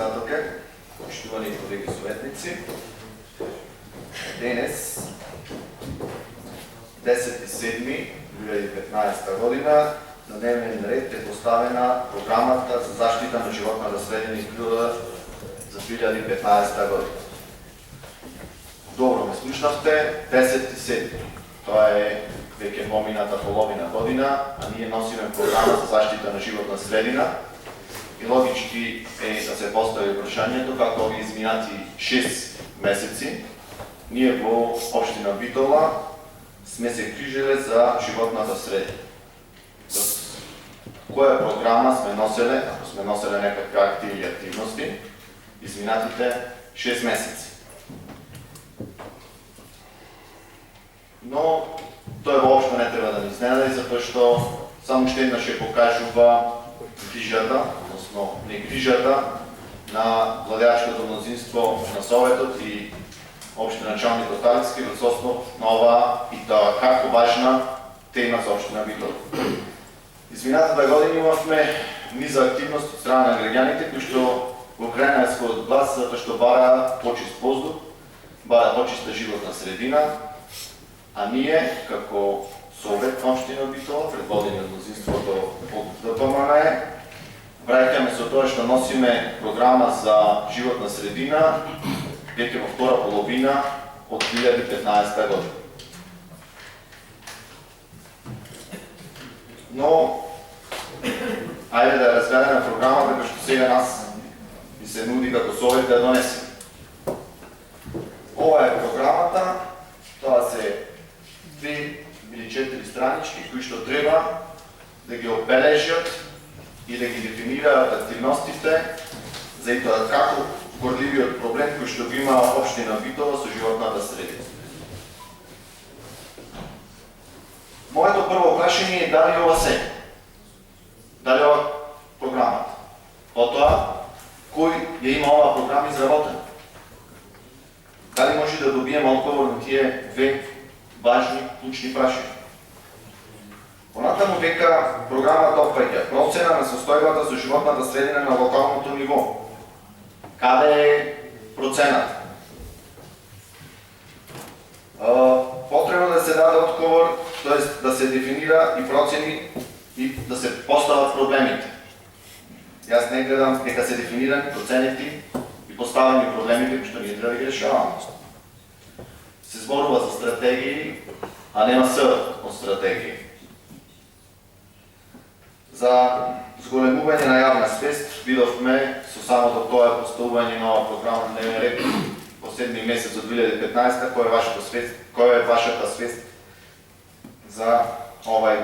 председателка, почитувани колеги съветници. Денес, 10.07.2015 година, на дневен ред е поставена програмата за защита на животната средина и природа за 2015 година. Добро ме слушнахте, 10.07. Това е веќе помината половина година, а ние носиме програма за защита на животна средина. И логички е да се постави прашањето како овие изминати 6 месеци ние во општина Битола сме се грижеле за животната средина. За која програма сме носеле, ако сме носеле некакви активи и активности, изминатите 6 месеци. Но тој воопшто не треба да ни изненади, затоа што само уште еднаш ќе покажува грижата, односно негрижата на владеачкото мнозинство на Советот и општина началник Оталицки во состојба на ова и тоа како важна тема за општина Битола. Изминатата година имавме низа активност од страна на граѓаните кои што го кренаа својот глас затоа што бара почист воздух, бара почиста животна средина, а ние како Совет на општина Битола, предводени од мнозинството од ДПМН, враќаме со тоа што носиме програма за животна средина веќе во втора половина од 2015 година. Но, ајде да разгледаме програмата која што сега нас ни се нуди како Совет да донесе. Ова е програмата, тоа се 2 или 4 странички кои што треба да ги обележат и да ги дефинираат активностите за и тоа како горливиот проблем кој што го има општина Битола со животната средина. Моето прво прашање е дали ова се? Дали ова програмата? Потоа, кој ја има оваа програма изработена? Дали може да добиеме одговор на тие две важни, клучни прашања? Понатаму дека програмата опфаќа процена на состојбата со животната средина на локалното ниво. Каде е процената? Потребно да се даде одговор, т.е. да се дефинира и процени и да се постават проблемите. Јас не гледам дека се дефинирани, проценети и поставени проблемите кои што ние треба да ги решаваме. Се зборува за стратегии, а нема С од стратегии. За зголемување на јавна свест видовме со самото тоа поставување на ова програма на дневен ред во 7 месец од 2015 која е вашата свест за ова и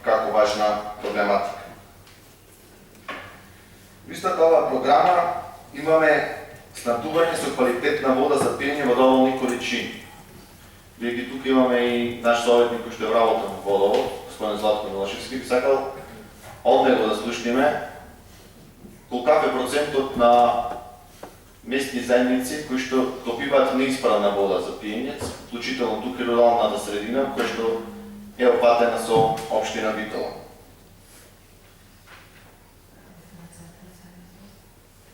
како важна проблематика. В истата оваа програма имаме снабдување со квалитетна вода за пиење во доволни количини. Бидејќи тука имаме и наш советник кој што работи во водовод, господин Златко Милошевски, би сакал од него да слушнеме колкав е процентот на местни заедници кои што добиваат неисправна вода за пиење, вклучително тука и руралната средина, која што е опатена со општина Битола.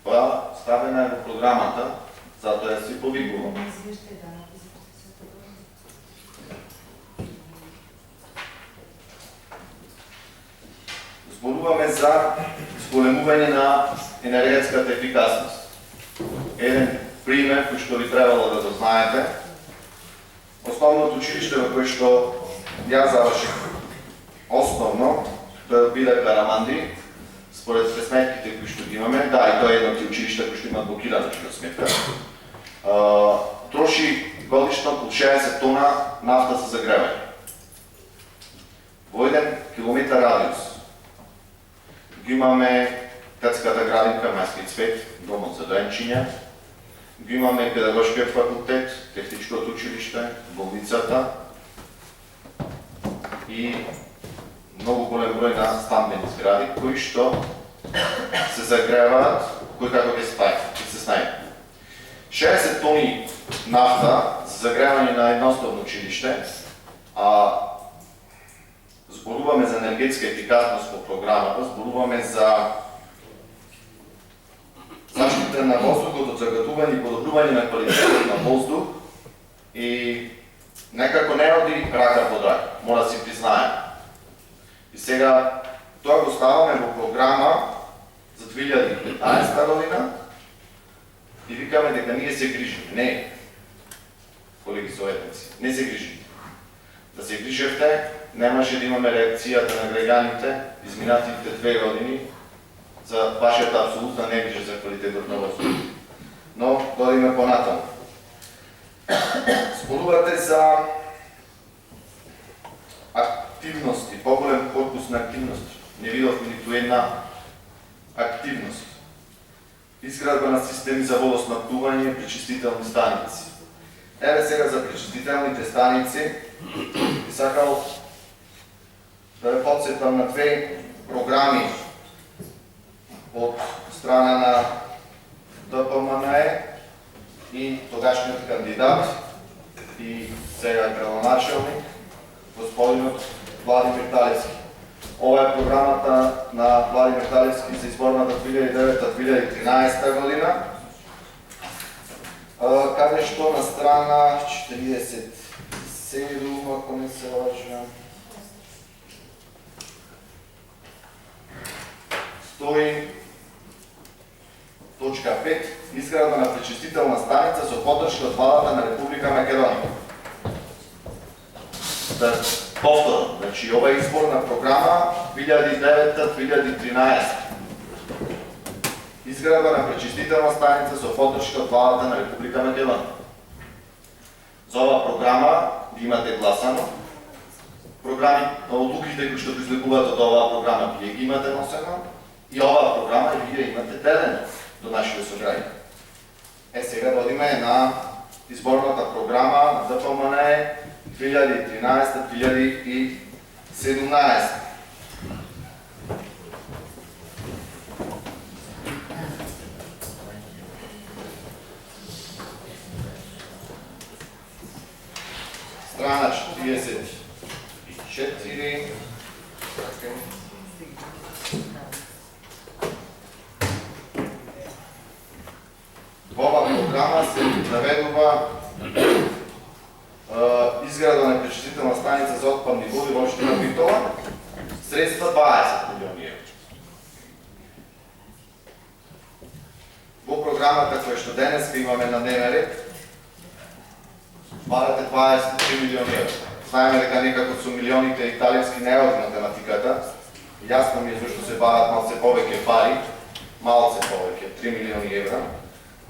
Тоа ставена е во програмата, затоа ја си повикувам. Зборуваме за зголемување на енергетската ефикасност. Еден пример кој што ви требало да го знаете. Основното училиште во кој што ја заврших основно, тоа биде Караманди, според пресметките кои што ги имаме, да, и тоа е едно од училишта кои што имат блокирана сметка. Троши годишно околу 60 тона нафта за загревање. Во 1 километар радиус ги имаме детската градинка Мајски цвет, домот за доенчиња, ги имаме педагошкиот факултет, техничкото училиште, болницата и многу голем број на стамбени згради кои што се загреваат, кои како ќе се снајдат. 60 тони нафта за загревање на едно основно училиште, а зборуваме за енергетска ефикасност по програмата, зборуваме за заштита заштита на воздухот од загадување и подобрување на квалитетот на воздух и некако не оди рака под рака, мора да си признаем. И сега тоа го ставаме во програма за 2015 година и викаме дека ние се грижиме. Не, колеги советници, не се грижиме. Да се грижевте, немаше да имаме реакцијата на граѓаните изминатите 2 години за вашата апсолутна негрижа за квалитетот на воздух. Но додиме понатаму. Спорувате за активности, поголем корпус на активности. Не видовме ниту една активност. Изградба на системи за водоснабдување и пречистителни станици. Еве сега за пречистителните станици би сакал да ве подсетам на 2 програми од страна на ДПМНЕ и тогашниот кандидат и сега градоначелник господинот Владимир Талевски. Ова е програмата на Владимир Талевски за изборната 2009-2013 година, каде што на страна 47, ако не се лажам, стои точка 5, изградба на пречистителна станица со поддршка од владата на Република Македонија. Да повторам, значи ова е изборна програма 2009-2013. Изградба на пречистителна станица со поддршка од владата на Република Македонија. За оваа програма ви имате гласано. Програми, одлуките кои што произлегуваат од оваа програма вие ги имате носено и оваа програма и вие имате делено до нашите сограѓани. Сега додиме на изборната програма на ДПМНЕ 2013-2017. Страна 44. Во оваа програма се наведува изграда на пречистителна станица за отпадни води во општина Битола, средства 20 милиони евро. Во програмата која што денеска имаме на дневен ред, барате 23 милиони евро. Знаеме дека некако со милионите италијски не оди математиката. Јасно ми е зашто се барат малце повеќе пари, малце повеќе, 3 милиони евра.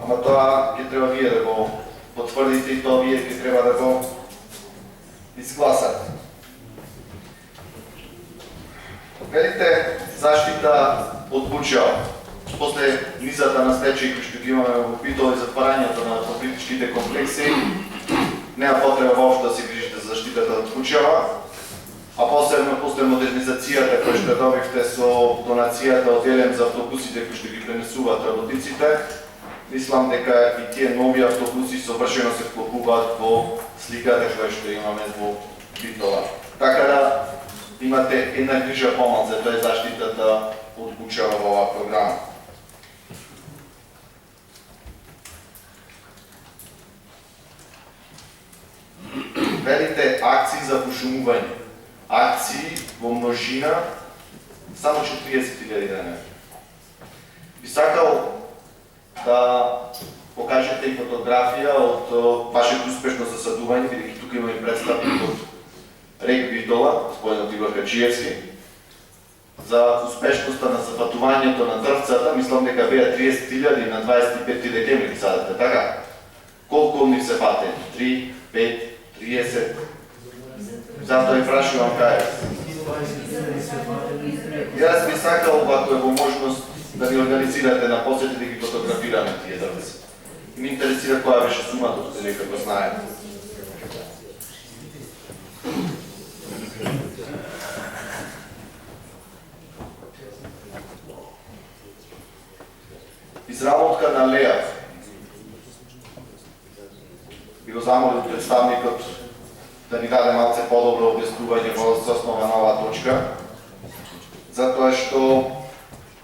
Ама тоа ќе треба вие да го потврдите и тоа вие ќе треба да го изгласате. Велите заштита од бучава. После низата на стечаи кои што ги имаме во Битола и затварањето на политичките комплекси, нема потреба воопшто да се грижите за заштитата од бучава, а посебно после модернизацијата која што добивте со донацијата од Елем за автобусите кои што ги пренесуваат работниците, мислам дека и тие нови автобуси совршено се вклопуваат во сликата која што имаме во Битола. Така да имате една грижа помалку, тоа е заштитата од бучава во оваа програма. Велите акции за пошумување. Акции во множина само 40.000 дена. Би сакал да покажете и фотографија од вашето успешно засадување, бидејќи тука има и представник од РЕК Битола, господинот Игор Хаджиевски, за успешноста на запатувањето на дрвцата. Мислам дека беа 30.000 на 25 декември садате, така? Колку ни се патени? 3, 5, 30? Затоа и прашувам кај. Јас би сакал, ако е во можност, да ни организирате на посети да ги фотографираме тие дрвци. Ми интересира која беше сумата, дека го знаете. Изработка на лејав. Би го замолил представникот да ни даде малце подобро објаснување во основа на оваа точка, затоа што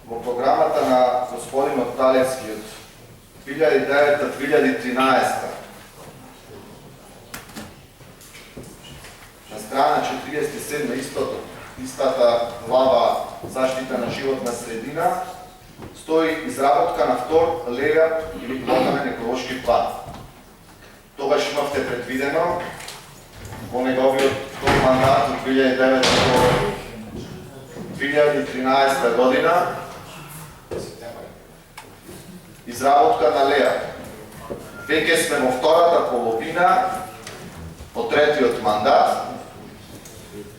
во програмата на господинот Талевски од 2009-2013. На страна 47 истата глава заштита на животна средина стои изработка на втор легален или локален еколошки план. Тогаш имавте предвидено во неговиот втор мандат од 2009 до 2013 година изработка на леа. Веќе сме во втората половина од третиот мандат,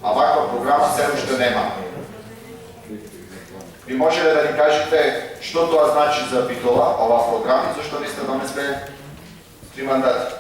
а ваква програма се уште нема. Ви можеле да ни кажете што тоа значи за Битола, оваа програма, и зашто ви сте донесле 3 мандати?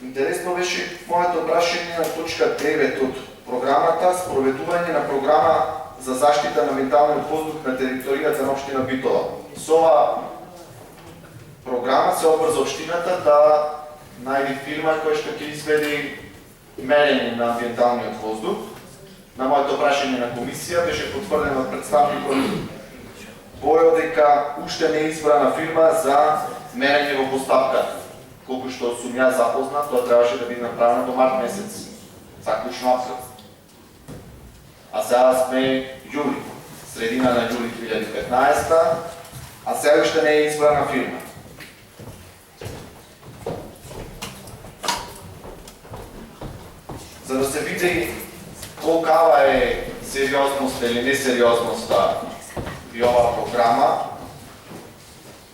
Интересно беше моето прашање на точка 9 од програмата спроведување на програма за заштита на менталниот воздух на територијата на општина Битола. Со оваа програма се обврза општината да најди фирма која што ќе изведе мерење на амбиенталниот воздух. На моето прашање на комисија беше потврдено од представникот Бојо дека уште не е избрана фирма за мерење во постапката. Колку што сум ја запознат, тоа требаше да биде направено до март месец, заклучно април. А сега сме јули, средина на јули 2015, а сега уште не е избрана фирма. За да се види колкава е сериозност или несериозноста и оваа програма,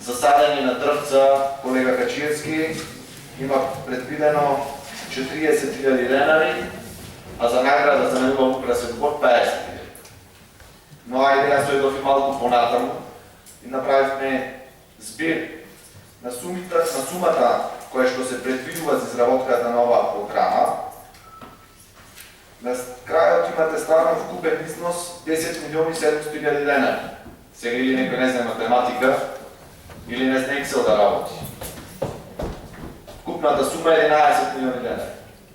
за садење на дрвца, колега Качиевски, има предвидено 40.000 денари, а за награда за негово украсен двор 50.000. Но ајде јас дојдов и малку понатаму и направивме збир на сумата која што се предвидува за изработката на оваа програма. На крајот имате стварно вкупен износ 10.700.000 денари. Сега или некој не знае математика, или не знае Excel да работи. Купната сума е 11 милиони денари.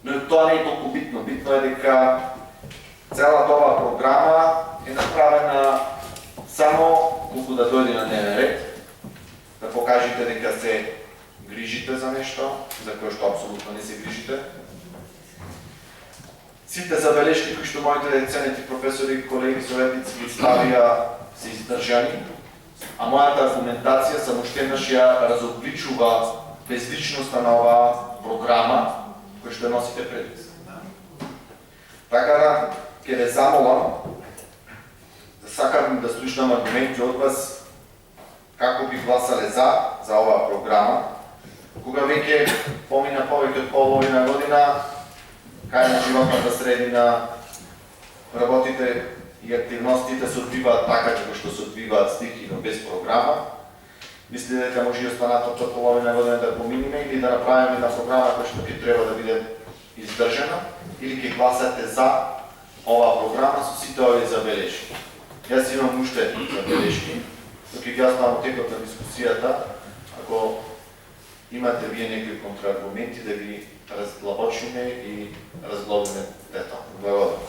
Но тоа не е толку битно. Битно е дека целата оваа програма е направена само колку да дојде на дневен ред, да покажете дека се грижите за нешто, за кое што апсолутно не се грижите. Сите забелешки кои што моите ценети професори, колеги, советници ги ставија се издржани, а мојата аргументација само уште еднаш ја разобличува безличноста на оваа програма која што носите пред вас. Така да ќе ве замолам да сакам да слушнам аргументи од вас како би гласале за оваа програма, кога веќе помина повеќе од половина година кај на животната средина работите и активностите се одвиваат така како што се одвиваат стихино без програма. Мислите дека може и останатата половина година да поминиме или да направиме една програма која што ќе треба да биде издржана, или ќе гласате за оваа програма со сите овие забелешки. Јас имам уште забелешки, но ќе ги оставам текот на дискусијата, ако имате вие некои контраргументи да ги разглабочиме и разглобиме детално. Благодарам.